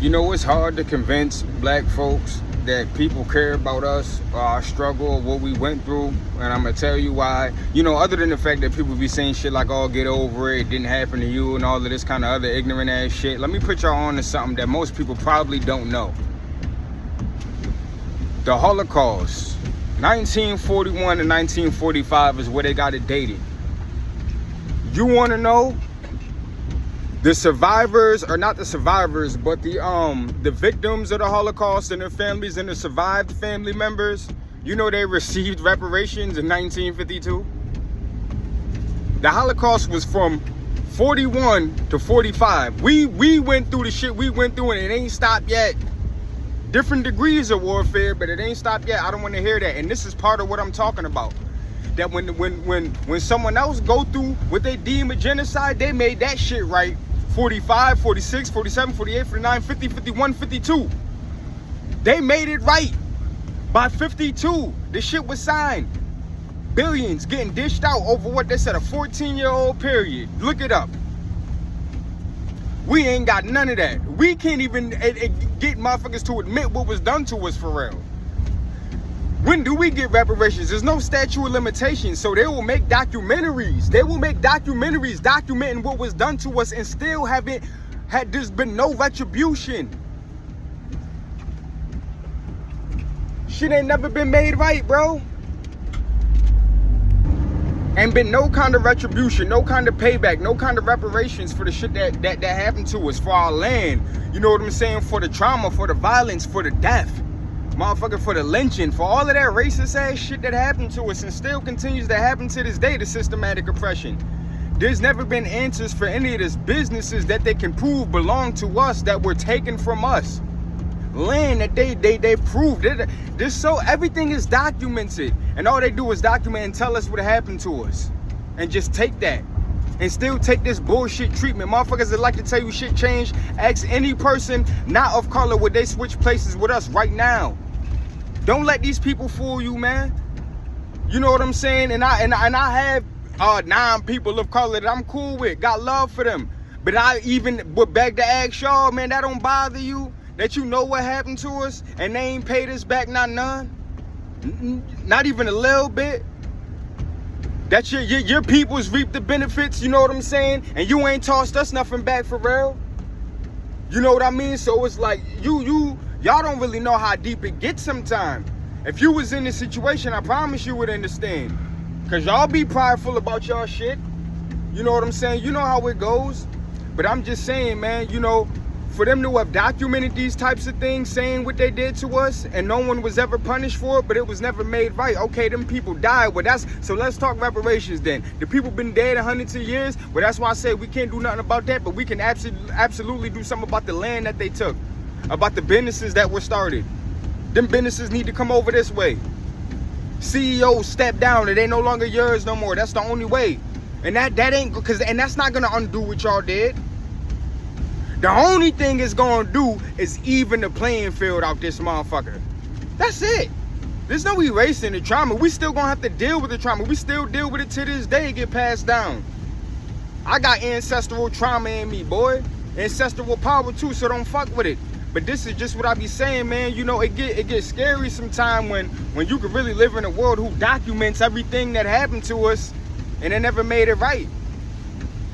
You know, it's hard to convince black folks that people care about us, our struggle, or what we went through. And I'm going to tell you why. You know, other than the fact that people be saying shit like, oh, get over it, it didn't happen to you, and all of this kind of other ignorant ass shit. Let me put y'all on to something that most people probably don't know. The Holocaust, 1941 to 1945 is where they got it dated. You want to know? The survivors, or not the survivors, but the victims of the Holocaust and their families and the survived family members, you know they received reparations in 1952? The Holocaust was from 41 to 45. We went through the shit we went through, and it ain't stopped yet. Different degrees of warfare, but it ain't stopped yet. I don't want to hear that. And this is part of what I'm talking about. That when someone else go through what they deem a genocide, they made that shit right. 45, 46, 47, 48, 49, 50, 51, 52. They made it right. By 52, the shit was signed. Billions getting dished out over what they said, a 14-year-old period. Look it up. We ain't got none of that. We can't even get motherfuckers to admit what was done to us for real. When do we get reparations? There's no statute of limitations, so they will make documentaries. They will make documentaries documenting what was done to us, and still there's been no retribution. Shit ain't never been made right, bro. Ain't been no kind of retribution, no kind of payback, no kind of reparations for the shit that happened to us, for our land. You know what I'm saying? For the trauma, for the violence, for the death. Motherfucker, for the lynching, for all of that racist ass shit that happened to us and still continues to happen to this day, the systematic oppression. There's never been answers for any of these businesses that they can prove belong to us, that were taken from us. Land that they proved. Everything is documented. And all they do is document and tell us what happened to us. And just take that. And still take this bullshit treatment. Motherfuckers that like to tell you shit changed. Ask any person not of color would they switch places with us right now. Don't let these people fool you, man. You know what I'm saying? And I have 9 people of color that I'm cool with. Got love for them. But I even would beg to ask y'all, man, that don't bother you? That you know what happened to us and they ain't paid us back, not none? Not even a little bit? That your peoples reap the benefits, you know what I'm saying? And you ain't tossed us nothing back for real. You know what I mean? So it's like, y'all don't really know how deep it gets sometimes. If you was in this situation, I promise you would understand. Cause y'all be prideful about y'all shit. You know what I'm saying? You know how it goes. But I'm just saying, man, you know, for them to have documented these types of things, saying what they did to us, and no one was ever punished for it, but it was never made right. Okay, them people died. Well, so let's talk reparations then. The people been dead hundreds of years. Well, that's why I say we can't do nothing about that, but we can absolutely do something about the land that they took, about the businesses that were started. Them businesses need to come over this way. CEOs step down. It ain't no longer yours no more. That's the only way. And that ain't, and that's not gonna undo what y'all did. The only thing it's gonna do is even the playing field out this motherfucker. That's it. There's no erasing the trauma. We still gonna have to deal with the trauma. We still deal with it to this day. It get passed down. I got ancestral trauma in me, boy. Ancestral power too, so don't fuck with it. But this is just what I be saying, man. You know, it gets scary sometimes when you can really live in a world who documents everything that happened to us and they never made it right.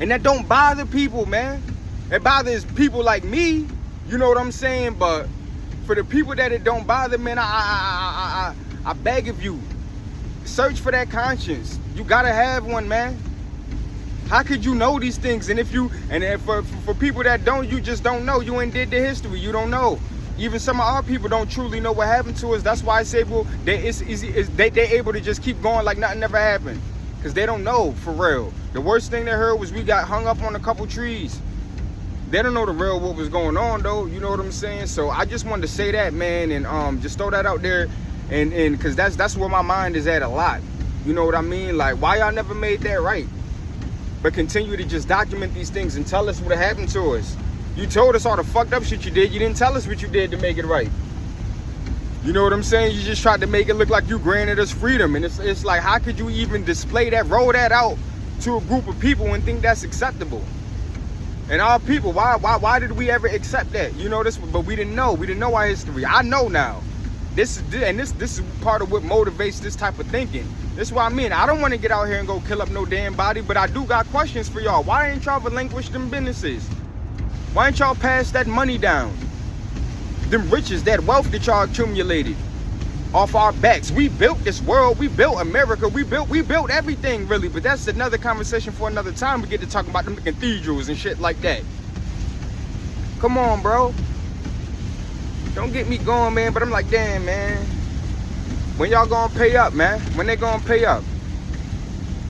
And that don't bother people, man. It bothers people like me, you know what I'm saying? But for the people that it don't bother, man, I beg of you, search for that conscience. You gotta have one, man. How could you know these things? And for people that don't, you just don't know. You ain't did the history. You don't know. Even some of our people don't truly know what happened to us. That's why I say, well, they able to just keep going like nothing ever happened, because they don't know for real. The worst thing they heard was we got hung up on a couple trees. They don't know the real what was going on though, you know what I'm saying? So I just wanted to say that, man, and just throw that out there, and because that's where my mind is at a lot. You know what I mean? Like, why y'all never made that right? But continue to just document these things and tell us what happened to us. You told us all the fucked up shit you did. You didn't tell us what you did to make it right. You know what I'm saying? You just tried to make it look like you granted us freedom, and it's like, how could you even display that, roll that out to a group of people and think that's acceptable? And our people, why did we ever accept that? You know this, but we didn't know. We didn't know our history. I know now. This is part of what motivates this type of thinking. This is what I mean. I don't want to get out here and go kill up no damn body, but I do got questions for y'all. Why ain't y'all relinquish them businesses? Why ain't y'all pass that money down? Them riches, that wealth that y'all accumulated off our backs. We built this world. We built America. We built everything, really. But that's another conversation for another time. We get to talking about them cathedrals and shit like that. Come on, bro. Don't get me going, man. But I'm like, damn, man. When y'all gonna pay up, man? When they gonna pay up?